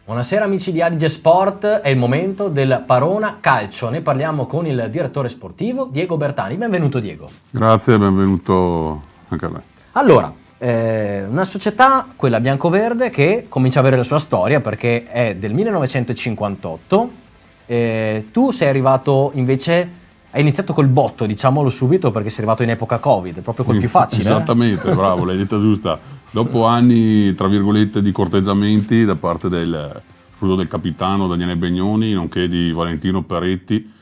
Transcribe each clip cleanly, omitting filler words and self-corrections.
Buonasera amici di Adige Sport, è il momento del Parona Calcio. Ne parliamo con il direttore sportivo Diego Bertani. Benvenuto Diego. Grazie, benvenuto anche a lei. Allora, una società, quella biancoverde, che comincia a avere la sua storia perché è del 1958. Tu sei arrivato invece, hai iniziato col botto, diciamolo subito, perché sei arrivato in epoca Covid, proprio col più facile. Esattamente, bravo, l'hai detta giusta. Dopo anni, tra virgolette, di corteggiamenti da parte del capitano Daniele Begnoni, nonché di Valentino Peretti,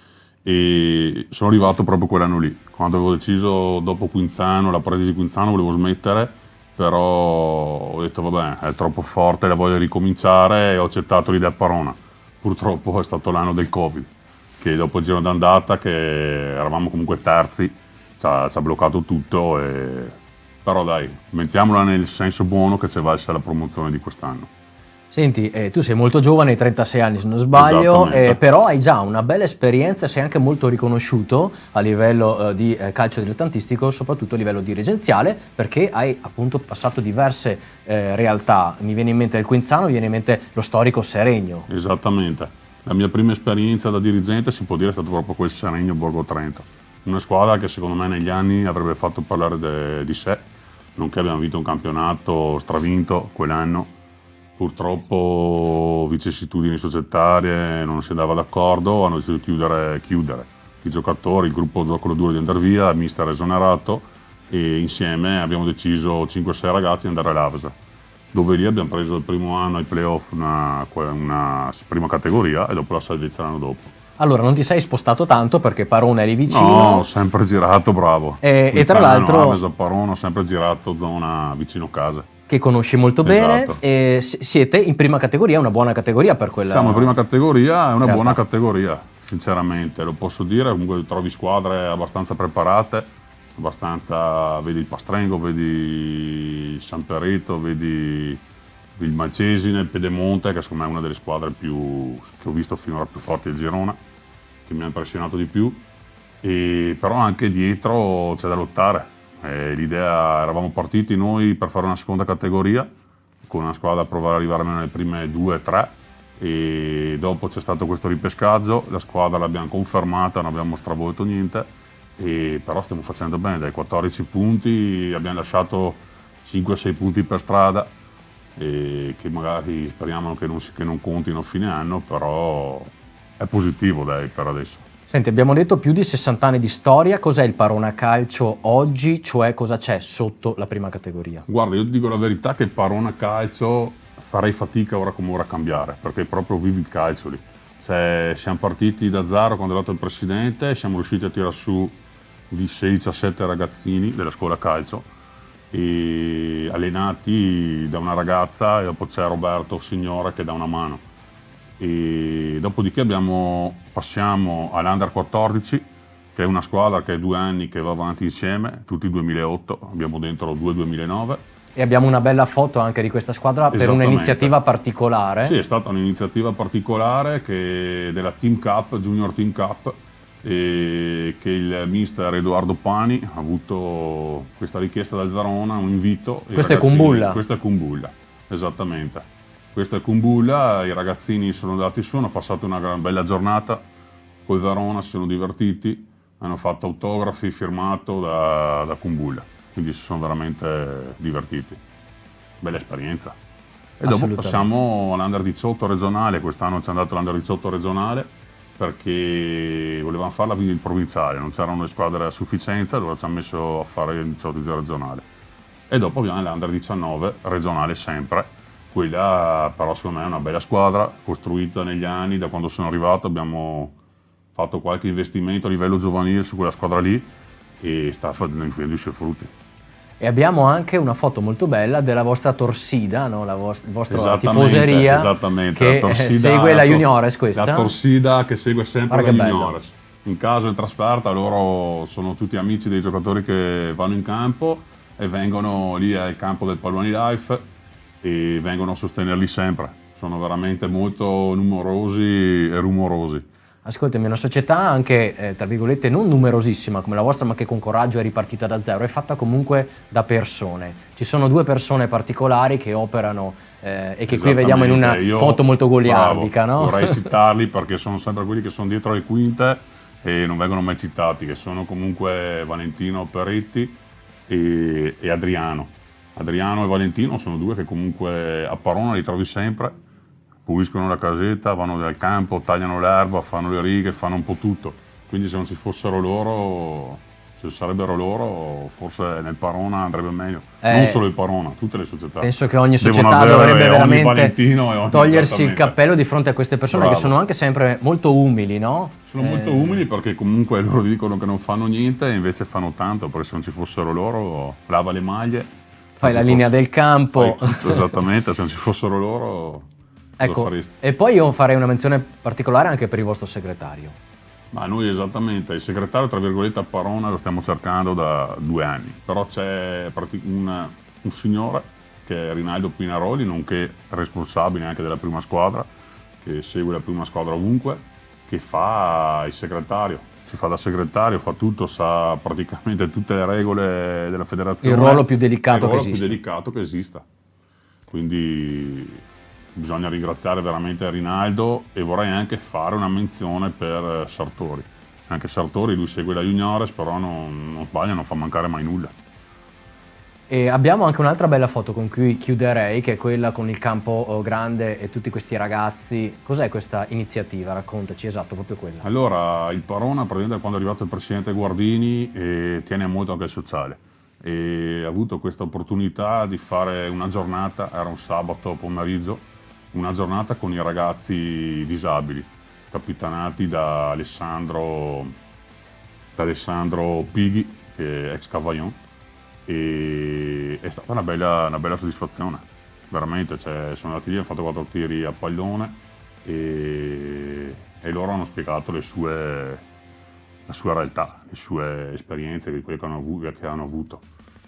e sono arrivato proprio quell'anno lì. Quando avevo deciso, dopo Quinzano, la parentesi di Quinzano, volevo smettere, però ho detto vabbè, è troppo forte la voglia di ricominciare e ho accettato l'idea Parona. Purtroppo è stato l'anno del Covid, che dopo il giro d'andata, che eravamo comunque terzi, ci ha bloccato tutto, però dai, mettiamola nel senso buono che c'è valsa la promozione di quest'anno. Senti, tu sei molto giovane, hai 36 anni se non sbaglio, però hai già una bella esperienza, sei anche molto riconosciuto a livello di calcio dilettantistico, soprattutto a livello dirigenziale, perché hai appunto passato diverse realtà. Mi viene in mente il Quinzano, mi viene in mente lo storico Seregno. Esattamente, la mia prima esperienza da dirigente si può dire è stato proprio quel Seregno Borgo Trento, una squadra che secondo me negli anni avrebbe fatto parlare di sé, nonché abbiamo vinto un campionato stravinto quell'anno. Purtroppo vicissitudini societarie, non si andava d'accordo, hanno deciso di chiudere. I giocatori, il gruppo Zoccolo Duro di andare via, il mister esonerato, e insieme abbiamo deciso 5-6 ragazzi di andare all'Avesa, dove lì abbiamo preso il primo anno ai playoff una prima categoria e dopo la salvezza l'anno dopo. Allora, non ti sei spostato tanto perché Parona è lì vicino. No, ho sempre girato, bravo. E tra l'altro Avesa, Parona, ho sempre girato zona vicino casa. Che conosci molto bene, Esatto. e siete in prima categoria, una buona categoria per quella. Siamo in prima categoria, è una realtà. buona categoria, sinceramente, lo posso dire. Comunque trovi squadre abbastanza preparate, vedi il Pastrengo, vedi San Perito, vedi il Malcesine, il Pedemonte, che secondo me è una delle squadre che ho visto finora più forti del Girona, che mi ha impressionato di più, però anche dietro c'è da lottare. L'idea, eravamo partiti noi per fare una seconda categoria con una squadra a provare ad arrivare almeno nelle prime 2-3, e dopo c'è stato questo ripescaggio, la squadra l'abbiamo confermata, non abbiamo stravolto niente, però stiamo facendo bene, dai 14 punti abbiamo lasciato 5-6 punti per strada, che magari speriamo che non contino a fine anno, però è positivo dai per adesso. Senti, abbiamo detto più di 60 anni di storia, cos'è il Parona Calcio oggi, cioè cosa c'è sotto la prima categoria? Guarda, io ti dico la verità che il Parona Calcio farei fatica ora come ora a cambiare, perché proprio vivi il calcio lì. Cioè, siamo partiti da zero quando è andato il presidente, siamo riusciti a tirare su di 16-17 ragazzini della scuola calcio, e allenati da una ragazza, e dopo c'è Roberto Signore che dà una mano. E dopodiché passiamo all'Under 14, che è una squadra che è 2 anni che va avanti insieme, tutti 2008, abbiamo dentro 2 2009. E abbiamo una bella foto anche di questa squadra per un'iniziativa particolare. Sì, è stata un'iniziativa particolare della Team Cup, Junior Team Cup, che il mister Edoardo Pani ha avuto questa richiesta dal Verona, un invito. Questo è Kumbulla. Questo è Kumbulla, esattamente. Questo è Kumbulla, i ragazzini sono andati su, hanno passato una bella giornata con il Verona, si sono divertiti, hanno fatto autografi, firmato da Kumbulla, quindi si sono veramente divertiti. Bella esperienza. E dopo passiamo all'Under 18 regionale, quest'anno ci è andato l'Under 18 regionale perché volevamo farla il provinciale, non c'erano le squadre a sufficienza, allora ci hanno messo a fare il 18 regionale. E dopo abbiamo l'Under 19 regionale sempre. Quella però secondo me è una bella squadra, costruita negli anni, da quando sono arrivato abbiamo fatto qualche investimento a livello giovanile su quella squadra lì e sta facendo i suoi frutti. E abbiamo anche una foto molto bella della vostra Torsida, no? La vostra tifoseria, esattamente, che segue la Juniores questa. La Torsida che segue sempre la Juniores. In caso di trasferta loro sono tutti amici dei giocatori che vanno in campo e vengono lì al campo del Palloni Life e vengono a sostenerli sempre. Sono veramente molto numerosi e rumorosi. Ascoltami, una società anche, tra virgolette, non numerosissima come la vostra, ma che con coraggio è ripartita da zero, è fatta comunque da persone. Ci sono 2 persone particolari che operano e che qui vediamo in una foto molto goliardica, no? Vorrei citarli perché sono sempre quelli che sono dietro le quinte e non vengono mai citati, che sono comunque Valentino Peretti e Adriano. Adriano e Valentino sono 2 che comunque a Parona li trovi sempre, puliscono la casetta, vanno nel campo, tagliano l'erba, fanno le righe, fanno un po' tutto. Quindi se non ci fossero loro, se sarebbero loro, forse nel Parona andrebbe meglio. Non solo il Parona, tutte le società. Penso che ogni società dovrebbe veramente togliersi il cappello di fronte a queste persone. Bravo. Che sono anche sempre molto umili, no? Sono molto umili perché comunque loro dicono che non fanno niente e invece fanno tanto, perché se non ci fossero loro, lava le maglie. Fai la linea del campo. Tutto, esattamente, se non ci fossero loro... Ecco, e poi io farei una menzione particolare anche per il vostro segretario. Ma noi esattamente, il segretario tra virgolette a Parona lo stiamo cercando da 2 anni, però c'è un signore che è Rinaldo Pinaroli, nonché responsabile anche della prima squadra, che segue la prima squadra ovunque, che fa il segretario, si fa da segretario, fa tutto, sa praticamente tutte le regole della federazione. Il ruolo più delicato che esista. Il ruolo più delicato che esista. Quindi bisogna ringraziare veramente Rinaldo e vorrei anche fare una menzione per Sartori. Anche Sartori, lui segue la Juniores, però non sbaglia, non fa mancare mai nulla. E abbiamo anche un'altra bella foto con cui chiuderei, che è quella con il campo grande e tutti questi ragazzi. Cos'è questa iniziativa? Raccontaci, esatto, proprio quella. Allora, il Parona, praticamente quando è arrivato il presidente Guardini, tiene molto anche il sociale. E ha avuto questa opportunità di fare una giornata, era un sabato pomeriggio, una giornata con i ragazzi disabili, capitanati da Alessandro Pighi, che è ex Cavaillon, e è stata una bella soddisfazione, veramente. Sono andati lì, hanno fatto 4 tiri a pallone e loro hanno spiegato la sua realtà, le sue esperienze, di quelle che hanno avuto.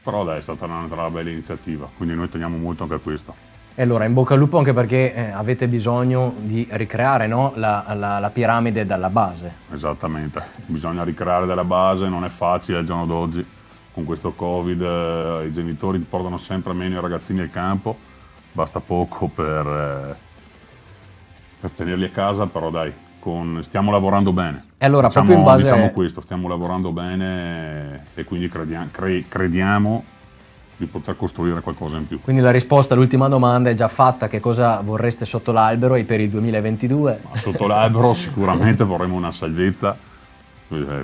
Però dai, è stata una bella iniziativa, quindi noi teniamo molto anche a questo. E allora, in bocca al lupo anche perché avete bisogno di ricreare, no? la piramide dalla base. Esattamente, bisogna ricreare dalla base, non è facile al giorno d'oggi. Con questo Covid i genitori portano sempre meno i ragazzini al campo, basta poco per tenerli a casa, però dai, stiamo lavorando bene. E allora, proprio in base diciamo questo, stiamo lavorando bene e quindi crediamo di poter costruire qualcosa in più. Quindi la risposta all'ultima domanda è già fatta: che cosa vorreste sotto l'albero e per il 2022? Ma sotto l'albero sicuramente vorremmo una salvezza,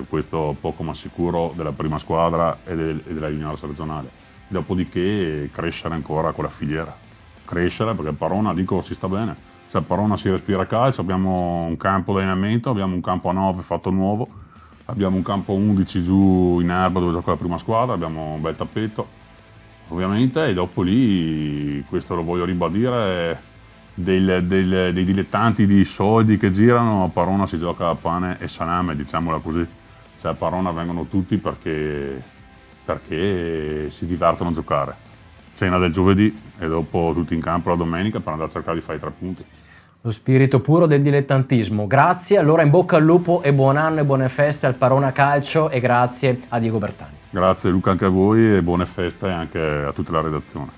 questo poco ma sicuro, della prima squadra e della juniores regionale. Dopodiché crescere ancora con la filiera, crescere, perché a Parona, dico, si sta bene. Cioè a Parona si respira calcio, abbiamo un campo di allenamento, abbiamo un campo a 9 fatto nuovo, abbiamo un campo 11 giù in erba dove gioca la prima squadra, abbiamo un bel tappeto. Ovviamente, e dopo lì, questo lo voglio ribadire, dei dilettanti di soldi che girano, a Parona si gioca a pane e salame, diciamola così. Cioè a Parona vengono tutti perché si divertono a giocare. Cena del giovedì e dopo tutti in campo la domenica per andare a cercare di fare i 3 punti. Lo spirito puro del dilettantismo. Grazie, allora in bocca al lupo e buon anno e buone feste al Parona Calcio e grazie a Diego Bertani. Grazie Luca anche a voi e buone feste anche a tutta la redazione.